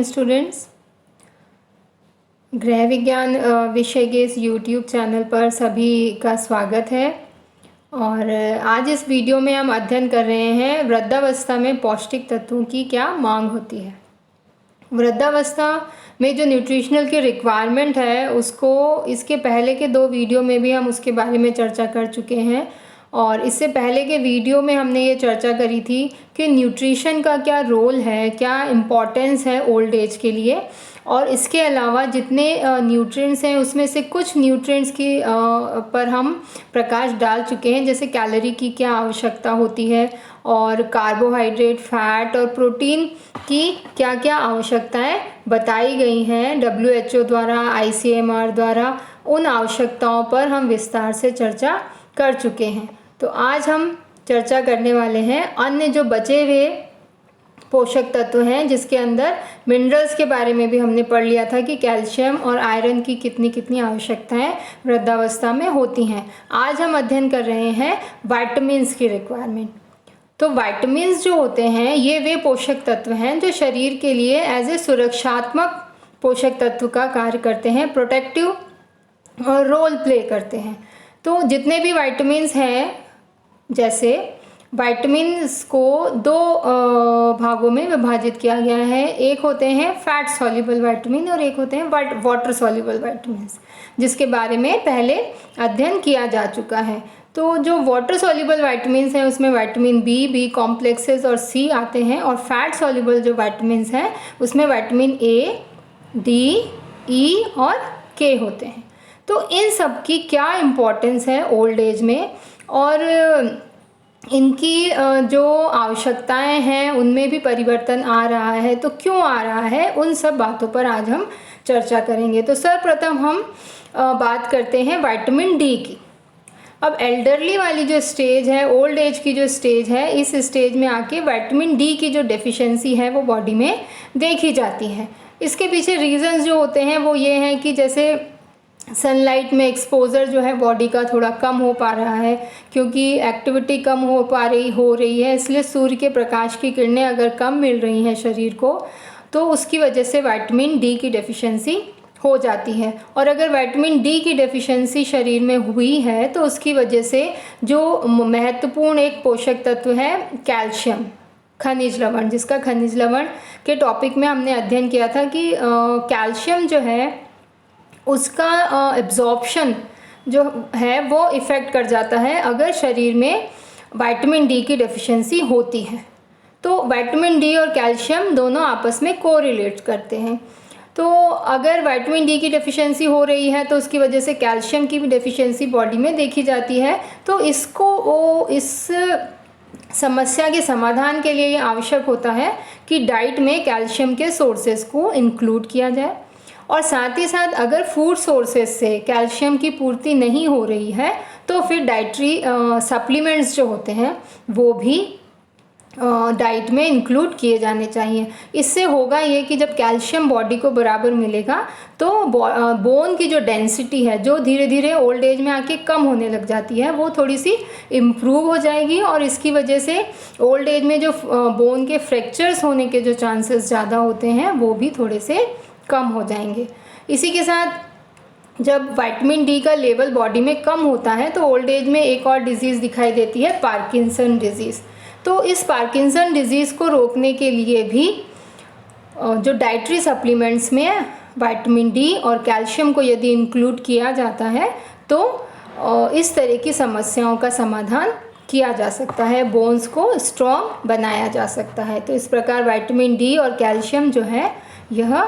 Morning students. गृह विज्ञान विषय के इस यूट्यूब चैनल पर सभी का स्वागत है। और आज इस वीडियो में हम अध्ययन कर रहे हैं वृद्धावस्था में पौष्टिक तत्वों की क्या मांग होती है। वृद्धावस्था में जो न्यूट्रिशनल की रिक्वायरमेंट है उसको इसके पहले के 2 वीडियो में भी हम उसके बारे में चर्चा कर चुके हैं। और इससे पहले के वीडियो में हमने ये चर्चा करी थी कि न्यूट्रिशन का क्या रोल है, क्या इम्पोर्टेंस है ओल्ड एज के लिए। और इसके अलावा जितने न्यूट्रिएंट्स हैं उसमें से कुछ न्यूट्रिएंट्स की पर हम प्रकाश डाल चुके हैं, जैसे कैलोरी की क्या आवश्यकता होती है और कार्बोहाइड्रेट, फैट और प्रोटीन की क्या क्या आवश्यकताएं बताई गई हैं WHO द्वारा, ICMR द्वारा। उन आवश्यकताओं पर हम विस्तार से चर्चा कर चुके हैं। तो आज हम चर्चा करने वाले हैं अन्य जो बचे हुए पोषक तत्व हैं, जिसके अंदर मिनरल्स के बारे में भी हमने पढ़ लिया था कि कैल्शियम और आयरन की कितनी कितनी आवश्यकताएं वृद्धावस्था में होती हैं। आज हम अध्ययन कर रहे हैं विटामिन्स की रिक्वायरमेंट। तो विटामिन्स जो होते हैं ये वे पोषक तत्व हैं जो शरीर के लिए एज ए सुरक्षात्मक पोषक तत्व का कार्य करते हैं, प्रोटेक्टिव और रोल प्ले करते हैं। तो जितने भी विटामिन्स हैं, जैसे विटामिन्स को 2 भागों में विभाजित किया गया है। एक होते हैं फैट सॉल्युबल विटामिन और एक होते हैं वाटर सॉल्युबल विटामिन्स, जिसके बारे में पहले अध्ययन किया जा चुका है। तो जो वाटर सॉल्युबल विटामिन्स हैं उसमें विटामिन बी कॉम्प्लेक्सेस और सी आते हैं। और फैट सॉल्युबल जो विटामिन्स हैं उसमें विटामिन ए, डी, ई और के होते हैं। तो इन सब की क्या इम्पोर्टेंस है ओल्ड एज में और इनकी जो आवश्यकताएं हैं उनमें भी परिवर्तन आ रहा है, तो क्यों आ रहा है, उन सब बातों पर आज हम चर्चा करेंगे। तो सर्वप्रथम हम बात करते हैं विटामिन डी की। अब एल्डरली वाली जो स्टेज है, ओल्ड एज की जो स्टेज है, इस स्टेज में आके विटामिन डी की जो डेफिशिएंसी है वो बॉडी में देखी जाती है। इसके पीछे रीजंस जो होते हैं वो ये हैं कि जैसे सनलाइट में एक्सपोजर जो है बॉडी का थोड़ा कम हो पा रहा है, क्योंकि एक्टिविटी कम हो रही है, इसलिए सूर्य के प्रकाश की किरणें अगर कम मिल रही हैं शरीर को तो उसकी वजह से विटामिन डी की डेफिशिएंसी हो जाती है। और अगर विटामिन डी की डेफिशिएंसी शरीर में हुई है तो उसकी वजह से जो महत्वपूर्ण एक पोषक तत्व है कैल्शियम, खनिज लवण, जिसका खनिज लवण के टॉपिक में हमने अध्ययन किया था कि कैल्शियम जो है उसका एब्जॉर्प्शन जो है वो इफ़ेक्ट कर जाता है अगर शरीर में विटामिन डी की डेफिशिएंसी होती है। तो विटामिन डी और कैल्शियम दोनों आपस में कोरिलेट करते हैं। तो अगर विटामिन डी की डेफिशिएंसी हो रही है तो उसकी वजह से कैल्शियम की भी डेफिशिएंसी बॉडी में देखी जाती है। तो इस समस्या के समाधान के लिए ये आवश्यक होता है कि डाइट में कैल्शियम के सोर्सेज को इंक्लूड किया जाए। और साथ ही साथ अगर फूड सोर्सेज से कैल्शियम की पूर्ति नहीं हो रही है तो फिर डाइटरी सप्लीमेंट्स जो होते हैं वो भी डाइट में इंक्लूड किए जाने चाहिए। इससे होगा ये कि जब कैल्शियम बॉडी को बराबर मिलेगा तो बोन की जो डेंसिटी है, जो धीरे धीरे ओल्ड एज में आके कम होने लग जाती है, वो थोड़ी सी इम्प्रूव हो जाएगी। और इसकी वजह से ओल्ड एज में जो बोन के फ्रैक्चर्स होने के जो चांसेस ज़्यादा होते हैं वो भी थोड़े से कम हो जाएंगे। इसी के साथ जब विटामिन डी का लेवल बॉडी में कम होता है तो ओल्ड एज में एक और डिजीज़ दिखाई देती है, पार्किंसन डिजीज़। तो इस पार्किंसन डिजीज़ को रोकने के लिए भी जो डाइटरी सप्लीमेंट्स में विटामिन डी और कैल्शियम को यदि इंक्लूड किया जाता है तो इस तरह की समस्याओं का समाधान किया जा सकता है, बोन्स को स्ट्रॉन्ग बनाया जा सकता है। तो इस प्रकार विटामिन डी और कैल्शियम जो है यह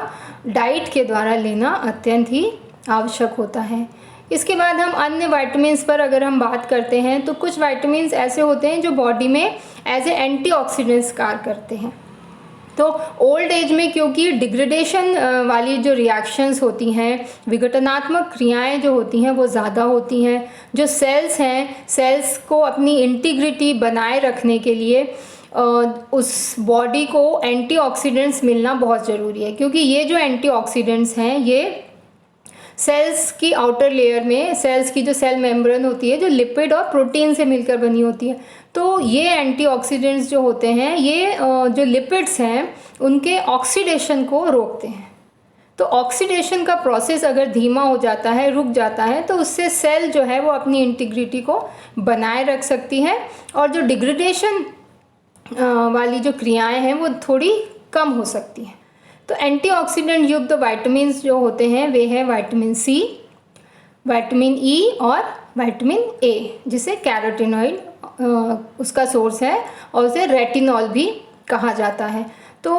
डाइट के द्वारा लेना अत्यंत ही आवश्यक होता है। इसके बाद हम अन्य विटामिन्स पर अगर हम बात करते हैं तो कुछ विटामिन्स ऐसे होते हैं जो बॉडी में एज ए एंटीऑक्सीडेंट्स कार्य करते हैं। तो ओल्ड एज में क्योंकि डिग्रेडेशन वाली जो रिएक्शंस होती हैं, विघटनात्मक क्रियाएं जो होती हैं वो ज़्यादा होती हैं। जो सेल्स हैं, सेल्स को अपनी इंटीग्रिटी बनाए रखने के लिए उस बॉडी को एंटीऑक्सीडेंट्स मिलना बहुत ज़रूरी है, क्योंकि ये जो एंटीऑक्सीडेंट्स हैं ये सेल्स की आउटर लेयर में, सेल्स की जो सेल मेम्ब्रेन होती है जो लिपिड और प्रोटीन से मिलकर बनी होती है, तो ये एंटीऑक्सीडेंट्स जो होते हैं ये जो लिपिड्स हैं उनके ऑक्सीडेशन को रोकते हैं। तो ऑक्सीडेशन का प्रोसेस अगर धीमा हो जाता है, रुक जाता है, तो उससे सेल जो है वो अपनी इंटीग्रिटी को बनाए रख सकती है और जो डिग्रेडेशन वाली जो क्रियाएं हैं वो थोड़ी कम हो सकती हैं। तो एंटीऑक्सीडेंट युक्त विटामिन जो होते हैं वे हैं विटामिन सी, विटामिन ई और विटामिन ए, जिसे कैरोटीनॉइड उसका सोर्स है और उसे रेटिनॉल भी कहा जाता है। तो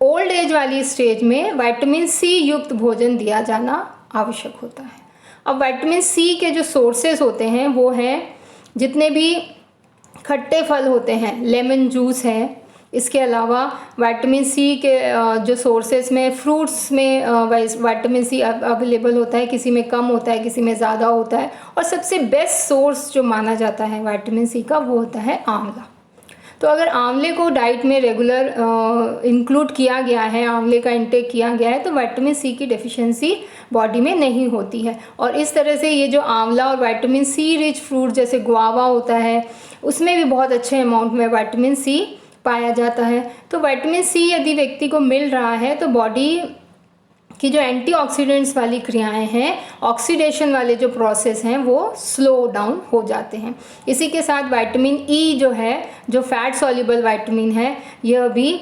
ओल्ड एज वाली स्टेज में विटामिन सी युक्त भोजन दिया जाना आवश्यक होता है। अब विटामिन सी के जो सोर्सेस होते हैं वो हैं जितने भी खट्टे फल होते हैं, लेमन जूस है, इसके अलावा विटामिन सी के जो सोर्सेस में फ्रूट्स में विटामिन सी अवेलेबल होता है, किसी में कम होता है, किसी में ज़्यादा होता है, और सबसे बेस्ट सोर्स जो माना जाता है विटामिन सी का वो होता है आंवला। तो अगर आंवले को डाइट में रेगुलर इंक्लूड किया गया है, आंवले का इंटेक किया गया है, तो विटामिन सी की डेफिशिएंसी बॉडी में नहीं होती है। और इस तरह से ये जो आंवला और विटामिन सी रिच फ्रूट जैसे गुआवा होता है उसमें भी बहुत अच्छे अमाउंट में विटामिन सी पाया जाता है। तो विटामिन सी यदि व्यक्ति को मिल रहा है तो बॉडी कि जो एंटीऑक्सीडेंट्स वाली क्रियाएं हैं, ऑक्सीडेशन वाले जो प्रोसेस हैं वो स्लो डाउन हो जाते हैं। इसी के साथ विटामिन ई जो है, जो फैट सॉल्युबल विटामिन है, यह भी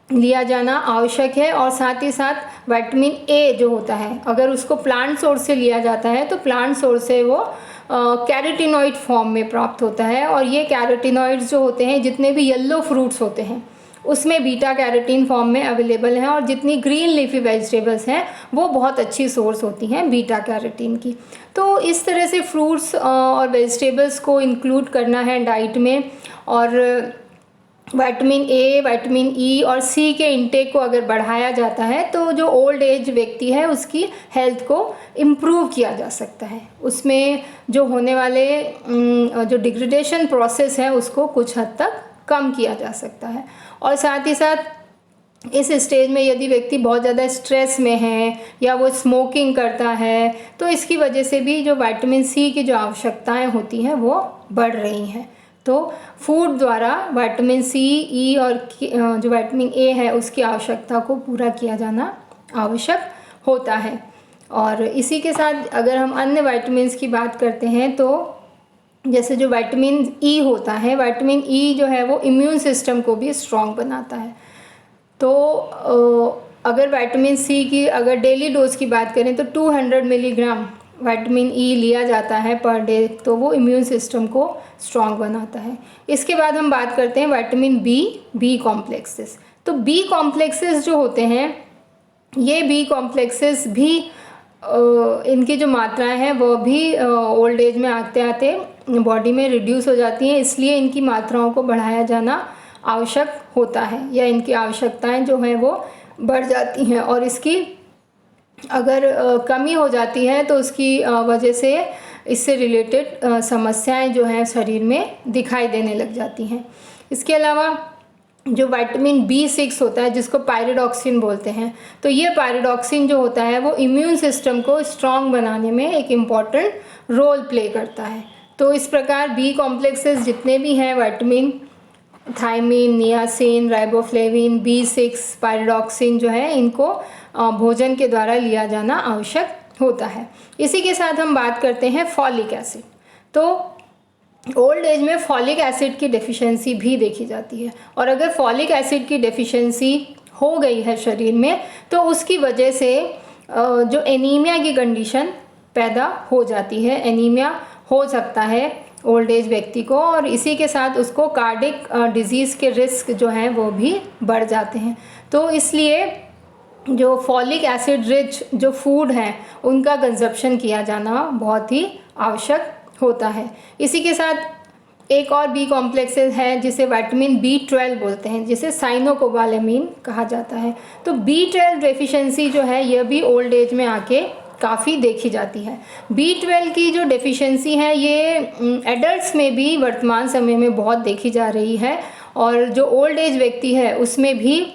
लिया जाना आवश्यक है। और साथ ही साथ विटामिन ए जो होता है, अगर उसको प्लांट सोर्स से लिया जाता है तो प्लांट सोर्स से वो कैरोटीनॉइड फॉर्म में प्राप्त होता है। और ये कैरोटीनॉइड्स जो होते हैं, जितने भी येलो फ्रूट्स होते हैं उसमें बीटा कैरोटीन फॉर्म में अवेलेबल हैं, और जितनी ग्रीन लीफी वेजिटेबल्स हैं वो बहुत अच्छी सोर्स होती हैं बीटा कैरोटीन की। तो इस तरह से फ्रूट्स और वेजिटेबल्स को इंक्लूड करना है डाइट में। और विटामिन ए, विटामिन ई और सी के इंटेक को अगर बढ़ाया जाता है तो जो ओल्ड एज व्यक्ति है उसकी हेल्थ को इम्प्रूव किया जा सकता है। उसमें जो होने वाले जो डिग्रेडेशन प्रोसेस है उसको कुछ हद तक कम किया जा सकता है। और साथ ही साथ इस स्टेज में यदि व्यक्ति बहुत ज़्यादा स्ट्रेस में है या वो स्मोकिंग करता है तो इसकी वजह से भी जो विटामिन सी की जो आवश्यकताएं होती हैं वो बढ़ रही हैं। तो फूड द्वारा विटामिन सी, ई और जो विटामिन ए है उसकी आवश्यकता को पूरा किया जाना आवश्यक होता है। और इसी के साथ अगर हम अन्य विटामिन्स की बात करते हैं तो जैसे जो विटामिन ई होता है, विटामिन ई जो है वो इम्यून सिस्टम को भी स्ट्रॉन्ग बनाता है। तो अगर विटामिन सी की अगर डेली डोज की बात करें तो 200 मिलीग्राम विटामिन ई लिया जाता है पर डे, तो वो इम्यून सिस्टम को स्ट्रॉन्ग बनाता है। इसके बाद हम बात करते हैं विटामिन बी कॉम्प्लेक्सेस। तो बी कॉम्प्लेक्सेस जो होते हैं, ये बी कॉम्प्लेक्सेस भी इनकी जो मात्राएं हैं वो भी ओल्ड एज में आते आते बॉडी में रिड्यूस हो जाती हैं, इसलिए इनकी मात्राओं को बढ़ाया जाना आवश्यक होता है, या इनकी आवश्यकताएं जो हैं वो बढ़ जाती हैं। और इसकी अगर कमी हो जाती है तो उसकी वजह से इससे रिलेटेड समस्याएं जो हैं शरीर में दिखाई देने लग जाती हैं। इसके अलावा जो विटामिन B6 होता है जिसको पायरिडॉक्सिन बोलते हैं, तो ये पायरिडॉक्सिन जो होता है वो इम्यून सिस्टम को स्ट्रॉन्ग बनाने में एक इम्पॉर्टेंट रोल प्ले करता है। तो इस प्रकार बी कॉम्प्लेक्सेस जितने भी हैं, vitamin thiamine, niacin, riboflavin, B6, pyridoxine जो है, इनको भोजन के द्वारा लिया जाना आवश्यक होता है। इसी के साथ हम बात करते हैं फॉलिक एसिड। तो ओल्ड एज में फॉलिक एसिड की डेफिशिएंसी भी देखी जाती है, और अगर फॉलिक एसिड की डेफिशिएंसी हो गई है शरीर में तो उसकी वजह से जो एनीमिया की कंडीशन पैदा हो जाती है, एनीमिया हो सकता है ओल्ड एज व्यक्ति को, और इसी के साथ उसको कार्डिक डिजीज़ के रिस्क जो हैं वो भी बढ़ जाते हैं। तो इसलिए जो फॉलिक एसिड रिच जो फूड हैं उनका कंजप्शन किया जाना बहुत ही आवश्यक होता है। इसी के साथ एक और बी कॉम्प्लेक्सेस है जिसे विटामिन B12 बोलते हैं, जिसे साइनोकोबालेमिन कहा जाता है। तो B12 डेफिशिएंसी जो है यह भी ओल्ड एज में आके काफ़ी देखी जाती है। B12 की जो डेफिशिएंसी है ये एडल्ट्स में भी वर्तमान समय में बहुत देखी जा रही है, और जो ओल्ड एज व्यक्ति है उसमें भी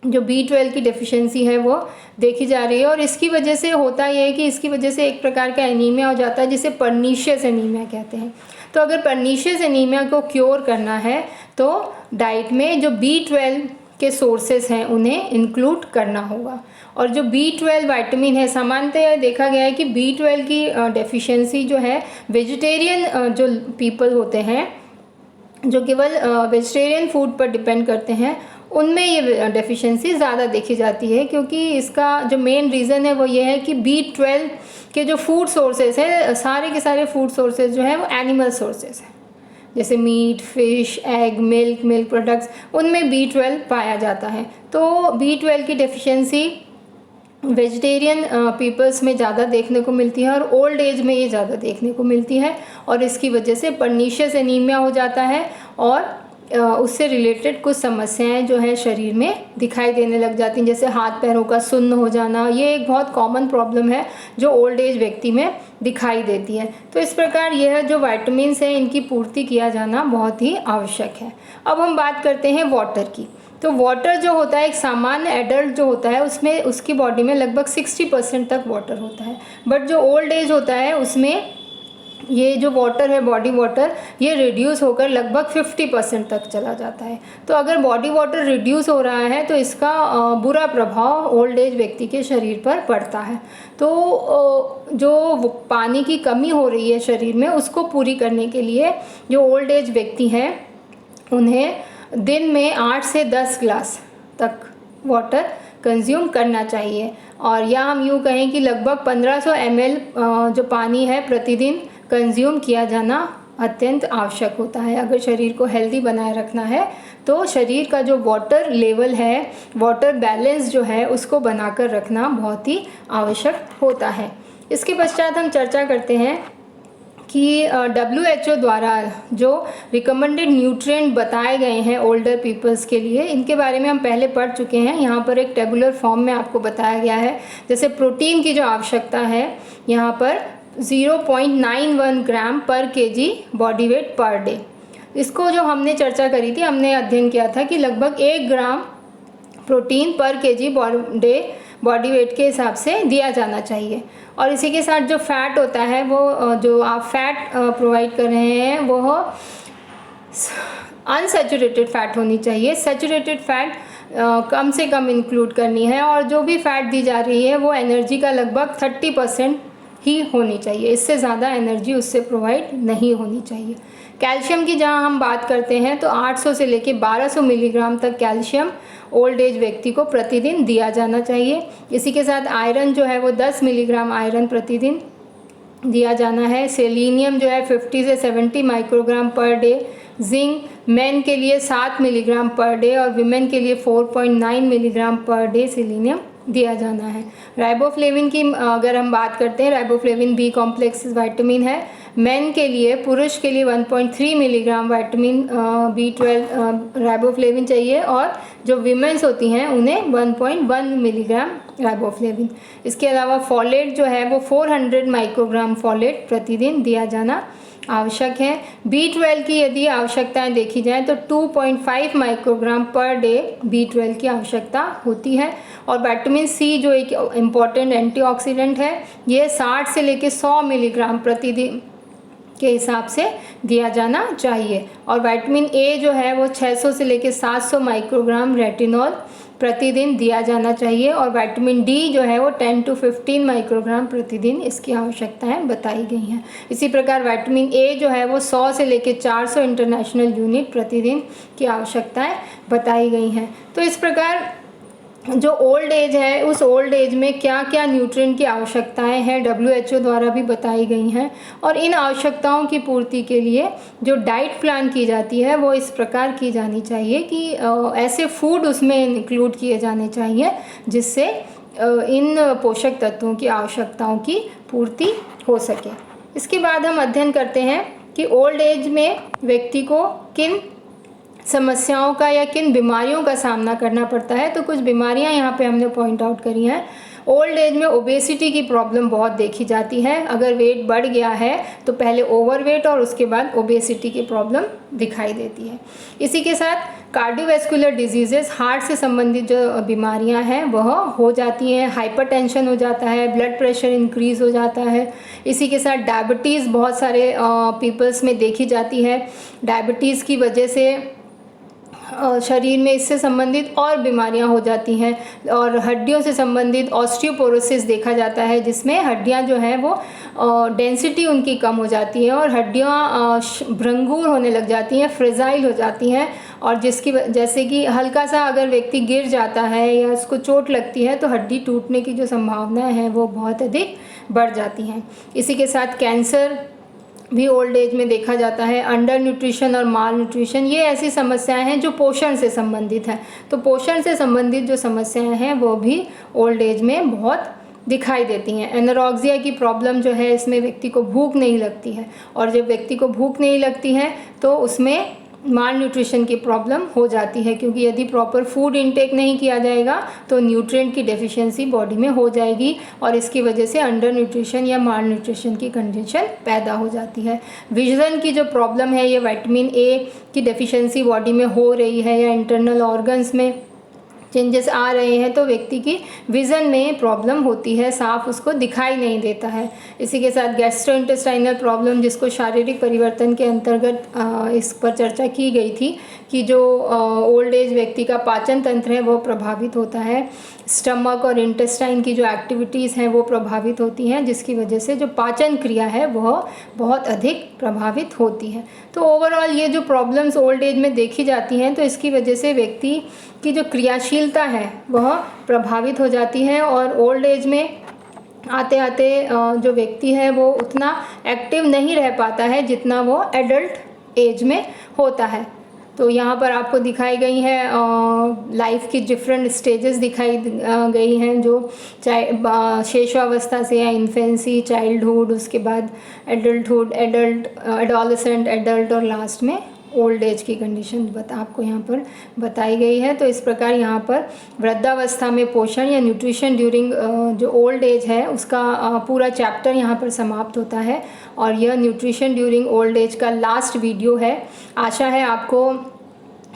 जो B12 की डेफिशिएंसी है वो देखी जा रही है। और इसकी वजह से होता यह है कि इसकी वजह से एक प्रकार का एनीमिया हो जाता है जिसे पर्नीशियस एनीमिया कहते हैं। तो अगर परनीशियस एनीमिया को क्योर करना है तो डाइट में जो B12 के सोर्सेस हैं उन्हें इंक्लूड करना होगा। और जो B12 विटामिन है, सामान्यतः देखा गया है कि B12 की डेफिशिएंसी जो है वेजिटेरियन जो पीपल होते हैं, जो केवल वेजिटेरियन फूड पर डिपेंड करते हैं, उनमें ये डेफिशिएंसी ज़्यादा देखी जाती है, क्योंकि इसका जो मेन रीज़न है वो ये है कि B12 के जो फूड सोर्सेस हैं, सारे के सारे फूड सोर्सेस जो हैं वो एनिमल सोर्सेस हैं, जैसे meat, fish, egg, milk products, उनमें B12 पाया जाता है। तो B12 की डेफिशिएंसी वेजिटेरियन पीपल्स में ज़्यादा देखने को मिलती है और ओल्ड एज में ये ज़्यादा देखने को मिलती है, और इसकी वजह से परनीशियस एनीमिया हो जाता है और उससे रिलेटेड कुछ समस्याएं जो है शरीर में दिखाई देने लग जाती हैं, जैसे हाथ पैरों का सुन्न हो जाना। ये एक बहुत कॉमन प्रॉब्लम है जो ओल्ड एज व्यक्ति में दिखाई देती है। तो इस प्रकार यह जो विटामिन्स हैं इनकी पूर्ति किया जाना बहुत ही आवश्यक है। अब हम बात करते हैं वाटर की। तो वाटर जो होता है, एक सामान्य एडल्ट जो होता है उसमें उसकी बॉडी में लगभग 60% तक वाटर होता है, बट जो ओल्ड एज होता है उसमें ये जो वाटर है, बॉडी वाटर, ये रिड्यूस होकर लगभग 50% तक चला जाता है। तो अगर बॉडी वाटर रिड्यूस हो रहा है तो इसका बुरा प्रभाव ओल्ड एज व्यक्ति के शरीर पर पड़ता है। तो जो पानी की कमी हो रही है शरीर में, उसको पूरी करने के लिए जो ओल्ड एज व्यक्ति हैं उन्हें दिन में 8 से 10 ग्लास तक वाटर कंज्यूम करना चाहिए। और या हम यूँ कहें कि लगभग 1500 ml जो पानी है प्रतिदिन कंज्यूम किया जाना अत्यंत आवश्यक होता है। अगर शरीर को हेल्दी बनाए रखना है तो शरीर का जो वाटर लेवल है, वाटर बैलेंस जो है, उसको बनाकर रखना बहुत ही आवश्यक होता है। इसके पश्चात हम चर्चा करते हैं कि WHO द्वारा जो रिकमेंडेड न्यूट्रिएंट बताए गए हैं ओल्डर पीपल्स के लिए, इनके बारे में हम पहले पढ़ चुके हैं। यहाँ पर एक टेबुलर फॉर्म में आपको बताया गया है। जैसे प्रोटीन की जो आवश्यकता है यहाँ पर 0.91 ग्राम पर KG body weight per day. इसको जो हमने चर्चा करी थी, हमने अध्ययन किया था कि लगभग 1 ग्राम प्रोटीन पर केजी बॉडी वेट के हिसाब से दिया जाना चाहिए। और इसी के साथ जो फैट होता है, वो जो आप फैट प्रोवाइड कर रहे हैं वो अनसैचुरेटेड फैट होनी चाहिए। सैचुरेटेड फैट कम से कम इंक्लूड करनी है, और जो भी फैट दी जा रही है वो एनर्जी का लगभग 30% ही होनी चाहिए। इससे ज़्यादा एनर्जी उससे प्रोवाइड नहीं होनी चाहिए। कैल्शियम की जहाँ हम बात करते हैं तो 800 से लेके 1200 मिलीग्राम तक कैल्शियम ओल्ड एज व्यक्ति को प्रतिदिन दिया जाना चाहिए। इसी के साथ आयरन जो है वो 10 मिलीग्राम आयरन प्रतिदिन दिया जाना है। सेलेनियम जो है 50 से 70 microgram per day. Zinc main के लिए 7 मिलीग्राम पर डे और विमेन के लिए 4.9 मिलीग्राम पर डे सेलेनियम दिया जाना है। राइबोफ्लेविन की अगर हम बात करते हैं, राइबोफ्लेविन बी कॉम्प्लेक्स विटामिन है। मेन के लिए, पुरुष के लिए 1.3 मिलीग्राम विटामिन B12 राइबोफ्लेविन चाहिए, और जो वीमेंस होती हैं उन्हें 1.1 मिलीग्राम राइबोफ्लेविन। इसके अलावा फॉलेट जो है वो 400 माइक्रोग्राम फॉलेट प्रतिदिन दिया जाना आवश्यक है। B12 की यदि आवश्यकताएं देखी जाएं तो 2.5 माइक्रोग्राम पर डे B12 की आवश्यकता होती है। और विटामिन सी जो एक इम्पॉर्टेंट एंटीऑक्सीडेंट है, ये 60 से लेकर 100 मिलीग्राम प्रतिदिन के हिसाब से दिया जाना चाहिए। और विटामिन ए जो है वो 600 से लेकर 700 माइक्रोग्राम रेटिनॉल प्रतिदिन दिया जाना चाहिए। और विटामिन डी जो है वो 10 to 15 माइक्रोग्राम प्रतिदिन इसकी आवश्यकताएं बताई गई हैं। इसी प्रकार विटामिन ए जो है वो 100 से लेकर 400 इंटरनेशनल यूनिट प्रतिदिन की आवश्यकताएं बताई गई हैं। तो इस प्रकार जो ओल्ड एज है, उस ओल्ड एज में क्या क्या न्यूट्रिएंट की आवश्यकताएं हैं WHO द्वारा भी बताई गई हैं। और इन आवश्यकताओं की पूर्ति के लिए जो डाइट प्लान की जाती है वो इस प्रकार की जानी चाहिए कि ऐसे फूड उसमें इंक्लूड किए जाने चाहिए जिससे इन पोषक तत्वों की आवश्यकताओं की पूर्ति हो सके। इसके बाद हम अध्ययन करते हैं कि ओल्ड एज में व्यक्ति को किन समस्याओं का या किन बीमारियों का सामना करना पड़ता है। तो कुछ बीमारियां यहाँ पे हमने पॉइंट आउट करी हैं। ओल्ड एज में ओबेसिटी की प्रॉब्लम बहुत देखी जाती है। अगर वेट बढ़ गया है तो पहले ओवरवेट और उसके बाद ओबेसिटी की प्रॉब्लम दिखाई देती है। इसी के साथ कार्डियोवैस्कुलर डिजीजेस, हार्ट से संबंधित जो बीमारियां हैं वह हो जाती हैं। हाइपरटेंशन हो जाता है, ब्लड प्रेशर इंक्रीज़ हो जाता है। इसी के साथ डायबिटीज़ बहुत सारे पीपल्स में देखी जाती है। डायबिटीज़ की वजह से शरीर में इससे संबंधित और बीमारियां हो जाती हैं। और हड्डियों से संबंधित ऑस्टियोपोरोसिस देखा जाता है, जिसमें हड्डियां जो हैं वो डेंसिटी उनकी कम हो जाती है और हड्डियां भंगुर होने लग जाती हैं, फ्रेजाइल हो जाती हैं। और जिसकी जैसे कि हल्का सा अगर व्यक्ति गिर जाता है या उसको चोट लगती है तो हड्डी टूटने की जो संभावनाएं हैं वो बहुत अधिक बढ़ जाती हैं। इसी के साथ कैंसर भी ओल्ड एज में देखा जाता है। अंडर न्यूट्रिशन और माल न्यूट्रिशन, ये ऐसी समस्याएं हैं जो पोषण से संबंधित हैं। तो पोषण से संबंधित जो समस्याएं हैं वो भी ओल्ड एज में बहुत दिखाई देती हैं। एनोरेक्सिया की प्रॉब्लम जो है, इसमें व्यक्ति को भूख नहीं लगती है, और जब व्यक्ति को भूख नहीं लगती है तो उसमें माल न्यूट्रिशन की प्रॉब्लम हो जाती है, क्योंकि यदि प्रॉपर फूड इनटेक नहीं किया जाएगा तो न्यूट्रिएंट की डेफिशिएंसी बॉडी में हो जाएगी और इसकी वजह से अंडर न्यूट्रिशन या माल न्यूट्रिशन की कंडीशन पैदा हो जाती है। विजन की जो प्रॉब्लम है, ये विटामिन ए की डेफिशिएंसी बॉडी में हो रही है या इंटरनल ऑर्गन्स में चेंजेस आ रहे हैं तो व्यक्ति की विज़न में प्रॉब्लम होती है, साफ उसको दिखाई नहीं देता है। इसी के साथ गैस्ट्रोइंटेस्टाइनल प्रॉब्लम, जिसको शारीरिक परिवर्तन के अंतर्गत इस पर चर्चा की गई थी कि जो ओल्ड एज व्यक्ति का पाचन तंत्र है वो प्रभावित होता है। स्टमक और इंटेस्टाइन की जो एक्टिविटीज़ हैं वो प्रभावित होती हैं, जिसकी वजह से जो पाचन क्रिया है वह बहुत अधिक प्रभावित होती है। तो ओवरऑल ये जो प्रॉब्लम्स ओल्ड एज में देखी जाती हैं तो इसकी वजह से व्यक्ति की जो क्रियाशीलता है वह प्रभावित हो जाती है और ओल्ड एज में आते आते जो व्यक्ति है वो उतना एक्टिव नहीं रह पाता है जितना वो एडल्ट एज में होता है। तो यहाँ पर आपको दिखाई गई है लाइफ की डिफरेंट स्टेजेस दिखाई गई हैं, जो चाहे शेषावस्था से या इन्फेंसी, चाइल्डहुड, उसके बाद एडल्टहुड, एडोलेसेंट, एडल्ट और लास्ट में ओल्ड एज की कंडीशन आपको यहाँ पर बताई गई है। तो इस प्रकार यहाँ पर वृद्धावस्था में पोषण या न्यूट्रिशन ड्यूरिंग जो ओल्ड एज है उसका पूरा चैप्टर यहाँ पर समाप्त होता है और यह न्यूट्रिशन ड्यूरिंग ओल्ड एज का लास्ट वीडियो है। आशा है आपको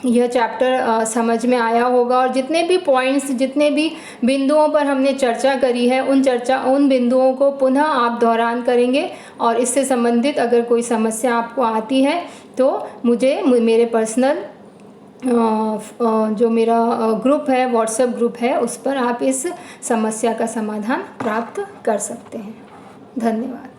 यह चैप्टर समझ में आया होगा और जितने भी पॉइंट्स, जितने भी बिंदुओं पर हमने चर्चा करी है उन बिंदुओं को पुनः आप दोहरान करेंगे और इससे संबंधित अगर कोई समस्या आपको आती है तो मुझे मेरे पर्सनल जो मेरा ग्रुप है, व्हाट्सएप ग्रुप है, उस पर आप इस समस्या का समाधान प्राप्त कर सकते हैं। धन्यवाद।